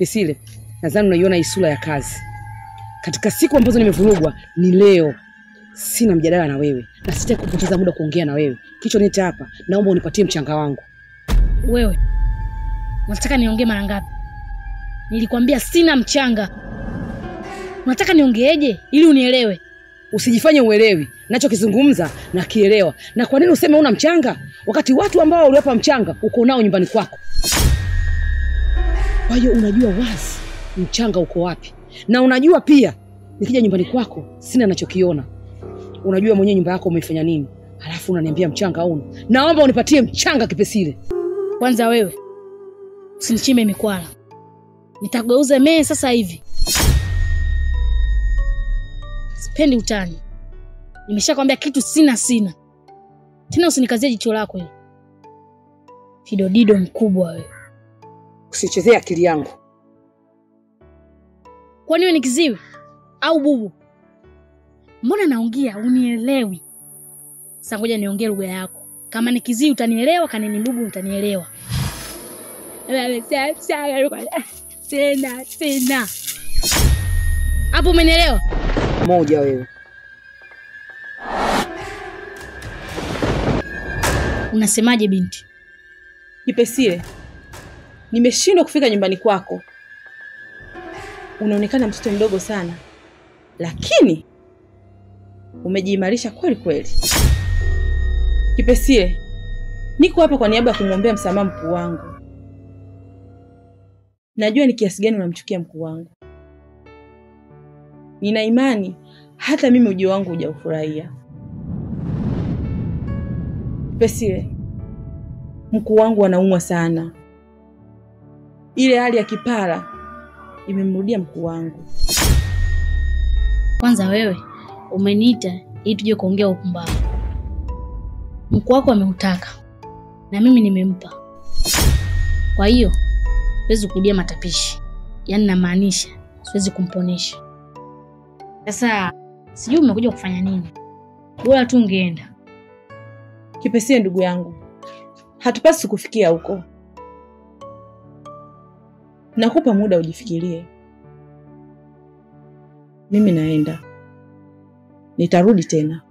Kipesile, nadhani unaiona hii sura ya kazi. Katika siku ambazo nimevurugwa ni leo. Sina mjadala na wewe na sitaki kupoteza muda kuongea na wewe. Kilichonileta hapa, naomba unipatie mchanga wangu. Wewe unataka niongee mara ngapi? Nilikwambia sina mchanga. Unataka niongeeje ili unielewe? Usijifanye uelewi. Ninachokizungumza na kielewa. Na kwa nini useme una mchanga wakati watu ambao uliwapa mchanga uko nao nyumbani kwako? Kwa hiyo unajua wazi mchanga uko wapi. Na unajua pia nikija nyumbani kwako sina ninachokiona. Unajua mwenyewe nyumba yako umeifanya nini? Halafu unaniambia mchanga hauna. Naomba unipatie mchanga Kipesile. Kwanza wewe usinichime mikwala. Nitageuza mee sasa hivi. Sipendi utani. Nimeshakwambia kitu sina. Tena usinikazie jicho lako hili. Fidodido mkubwa wewe. Usichezee akili yangu. Kwani wewe ni kiziwi au bubu? Mbona naongea unielewi? Sasa ngoja niongee lugha yako. Kama ni kiziwi utanielewa, kama ni bubu utanielewa. Sina. Hapo umenielewa? Moja wewe. Unasemaje binti? Kipesile, nimeshindwa kufika nyumbani kwako. Unaonekana mtoto mdogo sana. Lakini umejiimarisha kweli kweli. Kipesile, niko hapa kwa niaba ya kumwombea msamaha mkuu wangu. Najua ni kiasi gani unamchukia mkuu wangu. Nina imani hata mimi ujio wangu hujaufurahia. Kipesile, mkuu wangu anaumwa sana. Ile hali ya kipara imemrudia mkuu wangu. Kwanza wewe umeniita ili tuje kuongea upumbavu. Mkuu wako ameutaka na mimi nimempa. Kwa hiyo siwezi kurudia matapishi. Yaani namaanisha siwezi kumponesha. Sasa sijui umekuja kufanya nini. Bora tu ungeenda. Kipesile ndugu yangu, hatupasi kufikia huko. Nakupa muda ujifikirie. Mimi naenda. Nitarudi tena.